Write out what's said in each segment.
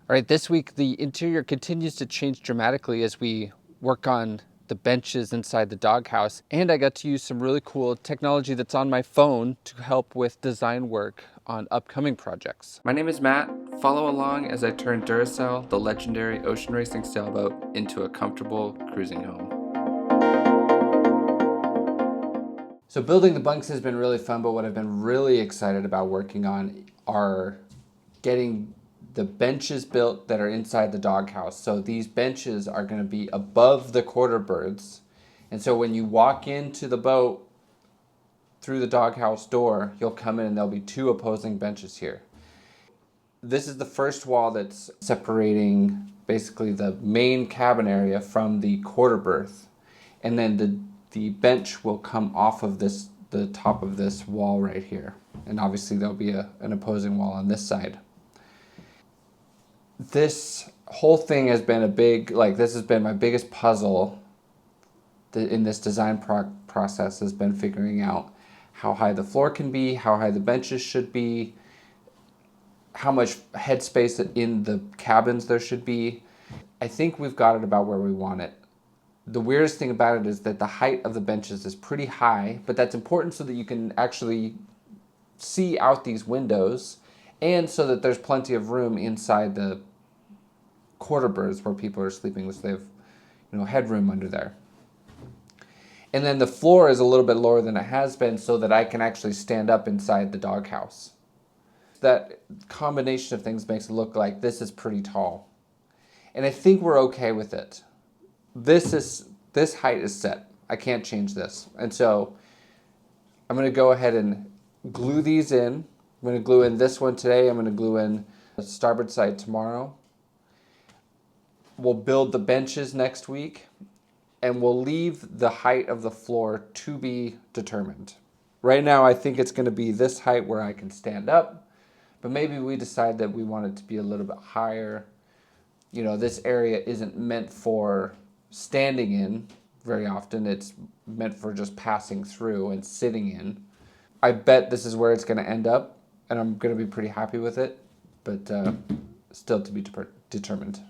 All right, this week the interior continues to change dramatically as we work on the benches inside the doghouse, and I got to use some really cool technology that's on my phone to help with design work on upcoming projects. My name is Matt. Follow along as I turn Duracell, the legendary ocean racing sailboat, into a comfortable cruising home. So building the bunks has been really fun, but what I've been really excited about working on are getting the benches built that are inside the doghouse. So these benches are going to be above the quarter birds. And so when you walk into the boat through the doghouse door, you'll come in and there'll be two opposing benches here. This is the first wall that's separating basically the main cabin area from the quarter berth. And then the bench will come off of the top of this wall right here. And obviously there'll be an opposing wall on this side. This whole thing has been this has been my biggest puzzle in this design process, has been figuring out how high the floor can be, how high the benches should be, how much headspace in the cabins there should be. I think we've got it about where we want it. The weirdest thing about it is that the height of the benches is pretty high, but that's important so that you can actually see out these windows, and so that there's plenty of room inside the quarter berths where people are sleeping, which they have, headroom under there. And then the floor is a little bit lower than it has been so that I can actually stand up inside the doghouse. That combination of things makes it look like this is pretty tall. And I think we're okay with it. This height is set. I can't change this. And so I'm going to go ahead and glue these in. I'm going to glue in this one today. I'm going to glue in the starboard side tomorrow. We'll build the benches next week, and we'll leave the height of the floor to be determined. Right now, I think it's going to be this height where I can stand up, but maybe we decide that we want it to be a little bit higher. This area isn't meant for standing in very often. It's meant for just passing through and sitting in. I bet this is where it's going to end up, and I'm going to be pretty happy with it, but still to be determined.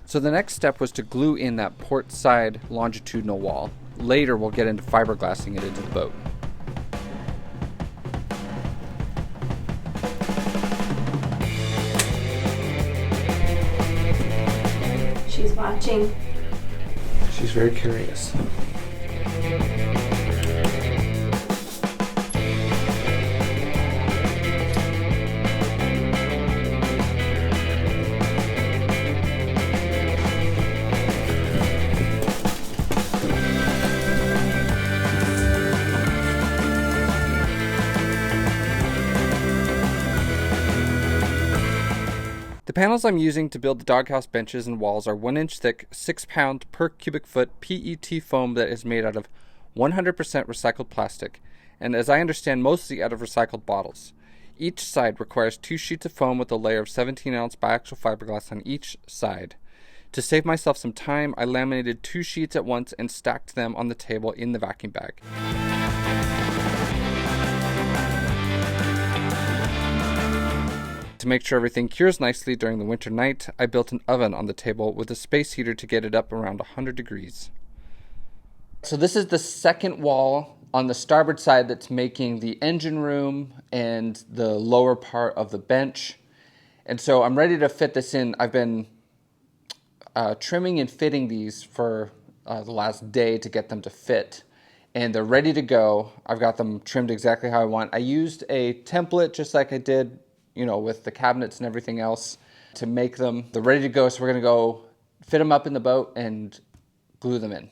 So the next step was to glue in that port side longitudinal wall. Later we'll get into fiberglassing it into the boat. She's watching. She's very curious. The panels I'm using to build the doghouse benches and walls are 1-inch thick, 6-pound per cubic foot PET foam that is made out of 100% recycled plastic, and as I understand, mostly out of recycled bottles. Each side requires 2 sheets of foam with a layer of 17-ounce biaxial fiberglass on each side. To save myself some time, I laminated 2 sheets at once and stacked them on the table in the vacuum bag. To make sure everything cures nicely during the winter night, I built an oven on the table with a space heater to get it up around 100 degrees. So this is the second wall on the starboard side that's making the engine room and the lower part of the bench. And so I'm ready to fit this in. I've been trimming and fitting these for the last day to get them to fit. And they're ready to go. I've got them trimmed exactly how I want. I used a template just like I did with the cabinets and everything else to make them. They're ready to go, so we're gonna go fit them up in the boat and glue them in.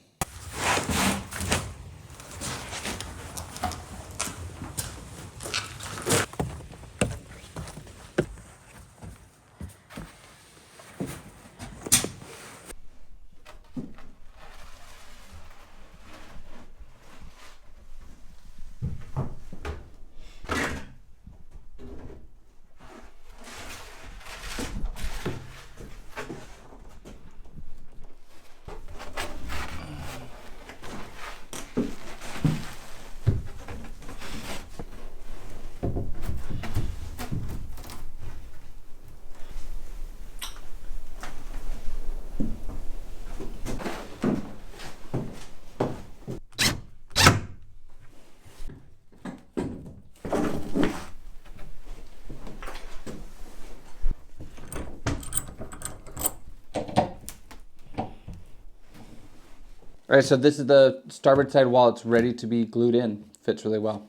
All right, so this is the starboard side wall. It's ready to be glued in. Fits really well.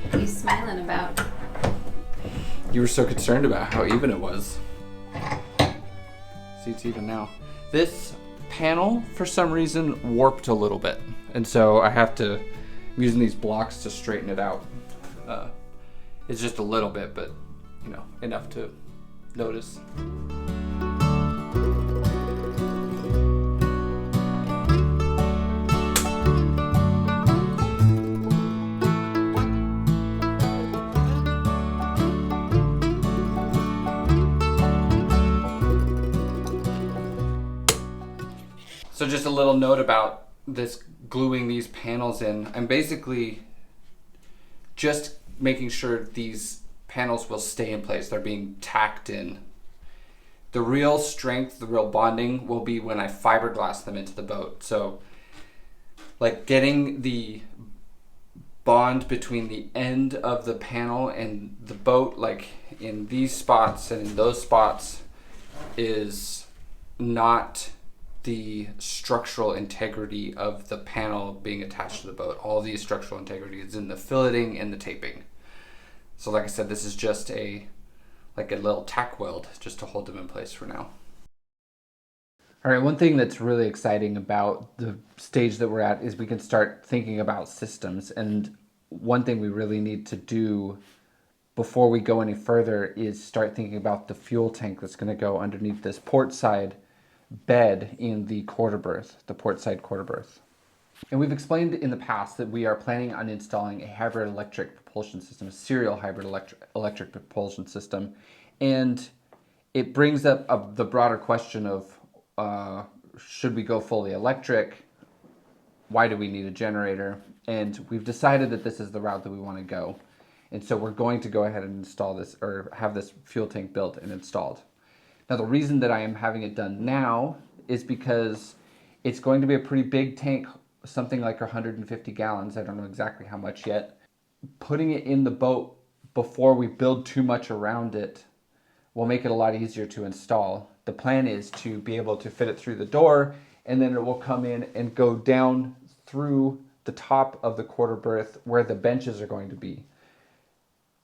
What are you smiling about? You were so concerned about how even it was. See, it's even now. This panel, for some reason, warped a little bit. And so I'm using these blocks to straighten it out. It's just a little bit, but you know, enough to notice. So just a little note about this gluing these panels in. I'm basically just making sure these panels will stay in place. They're being tacked in. The real strength, the real bonding will be when I fiberglass them into the boat. So like getting the bond between the end of the panel and the boat, like in these spots and in those spots, is not the structural integrity of the panel being attached to the boat. All the structural integrity is in the filleting and the taping. So like I said, this is just like a little tack weld just to hold them in place for now. All right, one thing that's really exciting about the stage that we're at is we can start thinking about systems. And one thing we really need to do before we go any further is start thinking about the fuel tank that's going to go underneath this port side bed in the quarter berth, the port side quarter berth. And we've explained in the past that we are planning on installing a hybrid electric propulsion system, a serial hybrid electric propulsion system. And it brings up the broader question of should we go fully electric? Why do we need a generator? And we've decided that this is the route that we want to go. And so we're going to go ahead and install this, or have this fuel tank built and installed. Now, the reason that I am having it done now is because it's going to be a pretty big tank, something like 150 gallons. I don't know exactly how much yet. Putting it in the boat before we build too much around it will make it a lot easier to install. The plan is to be able to fit it through the door, and then it will come in and go down through the top of the quarter berth where the benches are going to be.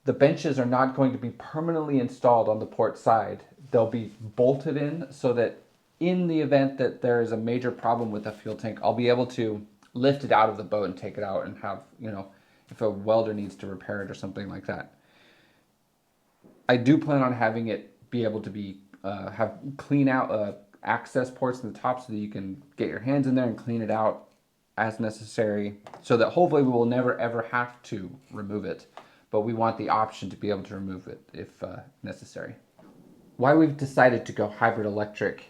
The benches are not going to be permanently installed on the port side. They'll be bolted in so that in the event that there is a major problem with the fuel tank, I'll be able to lift it out of the boat and take it out and have, you know, if a welder needs to repair it or something like that. I do plan on having it be able to be, have clean out access ports in the top so that you can get your hands in there and clean it out as necessary, so that hopefully we will never ever have to remove it. But we want the option to be able to remove it if necessary. Why we've decided to go hybrid electric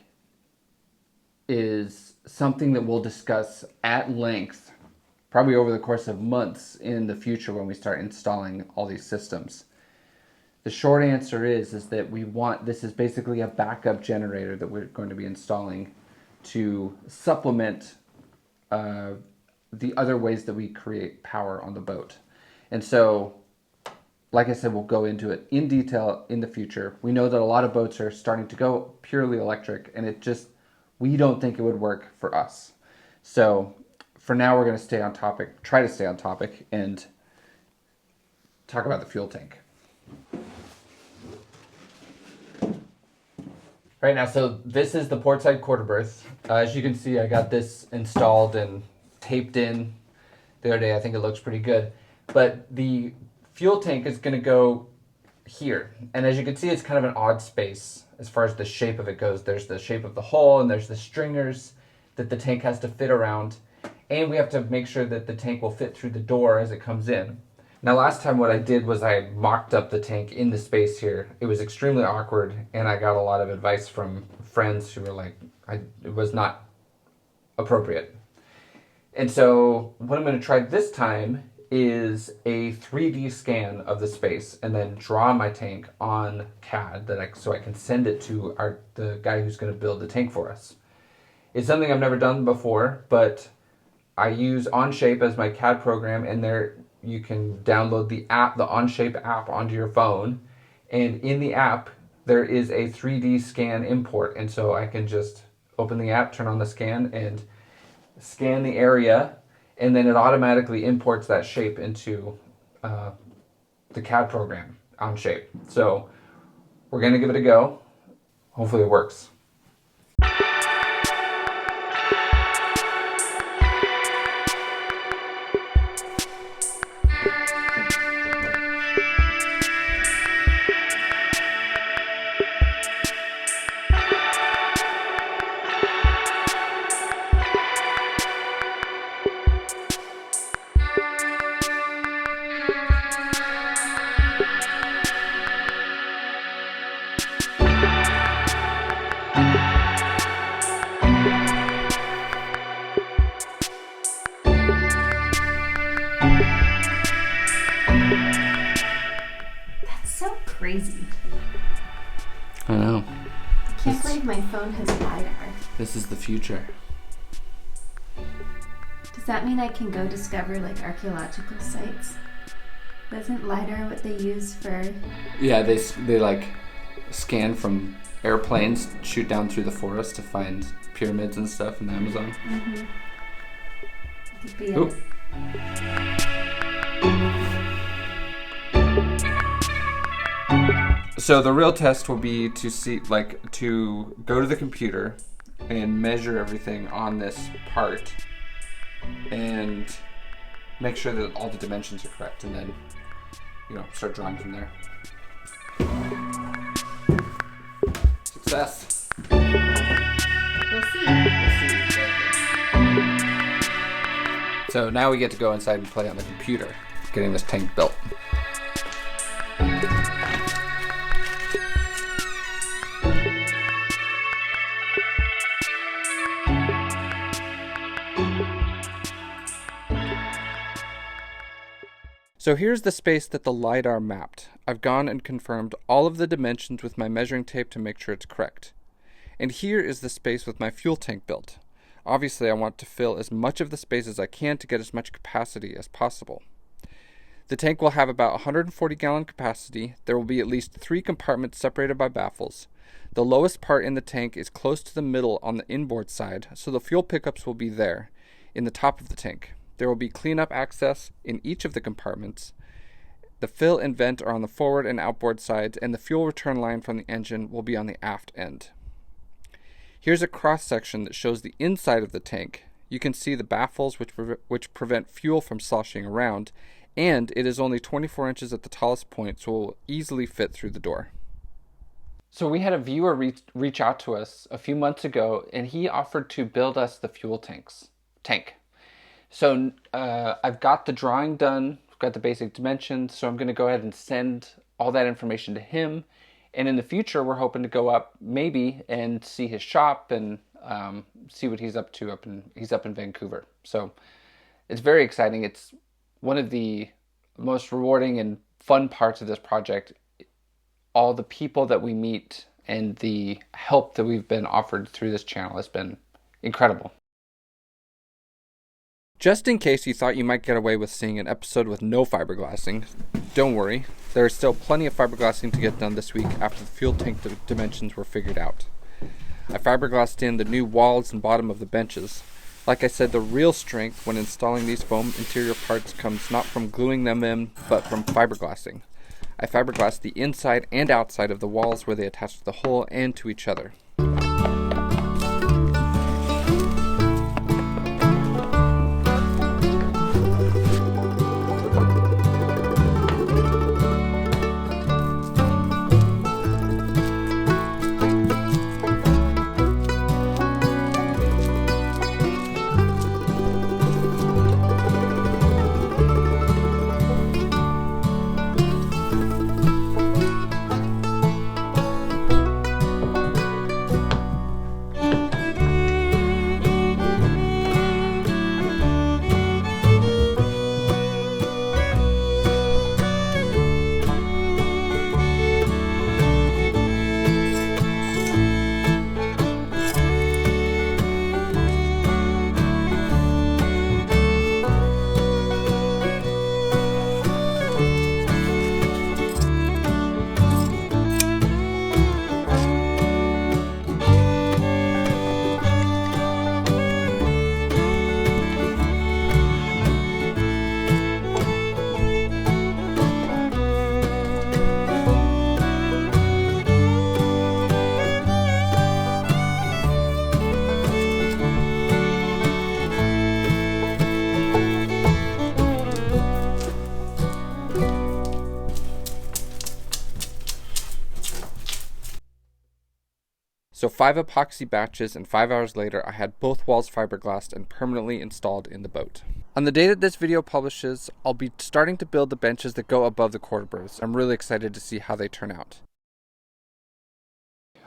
is something that we'll discuss at length, probably over the course of months in the future when we start installing all these systems. The short answer is that we want, this is basically a backup generator that we're going to be installing to supplement the other ways that we create power on the boat. And so, like I said, we'll go into it in detail in the future. We know that a lot of boats are starting to go purely electric, and we don't think it would work for us. So for now, we're going to stay on topic, try to stay on topic, and talk about the fuel tank. Right now, so this is the port side quarter berth. As you can see, I got this installed and taped in the other day. I think it looks pretty good. But the fuel tank is going to go here. And as you can see, it's kind of an odd space as far as the shape of it goes. There's the shape of the hull, and there's the stringers that the tank has to fit around. And we have to make sure that the tank will fit through the door as it comes in. Now, last time what I did was I mocked up the tank in the space here. It was extremely awkward, and I got a lot of advice from friends who were like, it was not appropriate. And so what I'm going to try this time is a 3D scan of the space and then draw my tank on CAD so I can send it to the guy who's going to build the tank for us. It's something I've never done before, but I use Onshape as my CAD program, and there you can download the app, the Onshape app, onto your phone. And in the app, there is a 3D scan import. And so I can just open the app, turn on the scan, and scan the area. And then it automatically imports that shape into the CAD program, Onshape. So we're going to give it a go. Hopefully it works. Crazy. I know. I can't believe my phone has LIDAR. This is the future. Does that mean I can go discover like archaeological sites? Wasn't LIDAR what they use for? Yeah, they like scan from airplanes, shoot down through the forest to find pyramids and stuff in the Amazon. Mm-hmm. Could be Oop. So the real test will be to go to the computer and measure everything on this part and make sure that all the dimensions are correct, and then start drawing from there. Success. We'll see. So now we get to go inside and play on the computer, getting this tank built. So here's the space that the LIDAR mapped. I've gone and confirmed all of the dimensions with my measuring tape to make sure it's correct. And here is the space with my fuel tank built. Obviously, I want to fill as much of the space as I can to get as much capacity as possible. The tank will have about 140 gallon capacity. There will be at least 3 compartments separated by baffles. The lowest part in the tank is close to the middle on the inboard side, so the fuel pickups will be there, in the top of the tank. There will be cleanup access in each of the compartments. The fill and vent are on the forward and outboard sides, and the fuel return line from the engine will be on the aft end. Here's a cross-section that shows the inside of the tank. You can see the baffles which prevent fuel from sloshing around, and it is only 24 inches at the tallest point, so it will easily fit through the door. So we had a viewer reach out to us a few months ago, and he offered to build us the fuel tank. So I've got the drawing done, I've got the basic dimensions, so I'm going to go ahead and send all that information to him. And in the future, we're hoping to go up maybe and see his shop and see what he's up to. He's up in Vancouver. So it's very exciting. It's one of the most rewarding and fun parts of this project. All the people that we meet and the help that we've been offered through this channel has been incredible. Just in case you thought you might get away with seeing an episode with no fiberglassing, don't worry. There is still plenty of fiberglassing to get done this week after the fuel tank dimensions were figured out. I fiberglassed in the new walls and bottom of the benches. Like I said, the real strength when installing these foam interior parts comes not from gluing them in, but from fiberglassing. I fiberglassed the inside and outside of the walls where they attach to the hull and to each other. So 5 epoxy batches, and 5 hours later I had both walls fiberglassed and permanently installed in the boat. On the day that this video publishes, I'll be starting to build the benches that go above the quarter berths. I'm really excited to see how they turn out.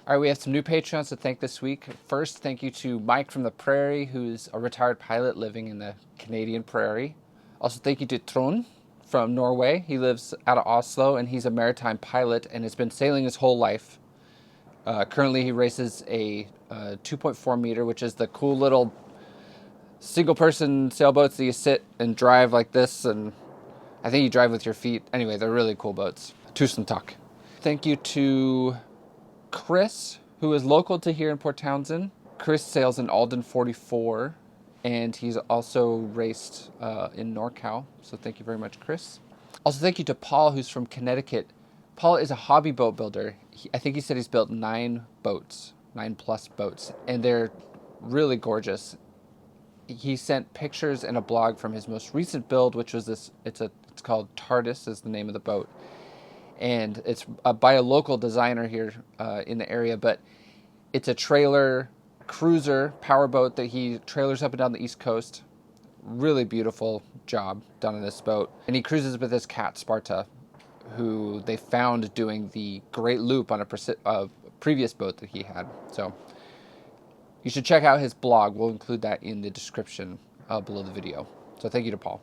All right, we have some new Patreons to thank this week. First, thank you to Mike from the Prairie, who's a retired pilot living in the Canadian Prairie. Also, thank you to Trond from Norway. He lives out of Oslo, and he's a maritime pilot and has been sailing his whole life. Currently, he races a 2.4 meter, which is the cool little single-person sailboats that you sit and drive like this, and I think you drive with your feet. Anyway, they're really cool boats. Tusen takk. Thank you to Chris, who is local to here in Port Townsend. Chris sails in Alden 44, and he's also raced in NorCal, so thank you very much, Chris. Also, thank you to Paul, who's from Connecticut. Paul is a hobby boat builder. I think he said he's built 9 boats, 9+ boats, and they're really gorgeous. He sent pictures and a blog from his most recent build, which was this. It's called TARDIS, is the name of the boat, and it's by a local designer here in the area. But it's a trailer cruiser powerboat that he trailers up and down the East Coast. Really beautiful job done on this boat, and he cruises with his cat Sparta, who they found doing the Great Loop on a previous boat that he had. So you should check out his blog. We'll include that in the description below the video. So thank you to Paul.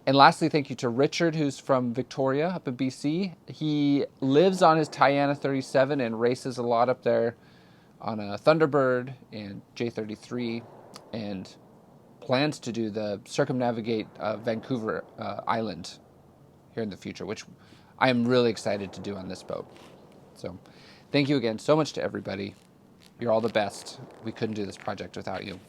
And lastly, thank you to Richard, who's from Victoria up in BC. He lives on his Tiana 37 and races a lot up there on a Thunderbird and J33, and plans to do the circumnavigate Vancouver Island here in the future, which I am really excited to do on this boat. So thank you again so much to everybody. You're all the best. We couldn't do this project without you.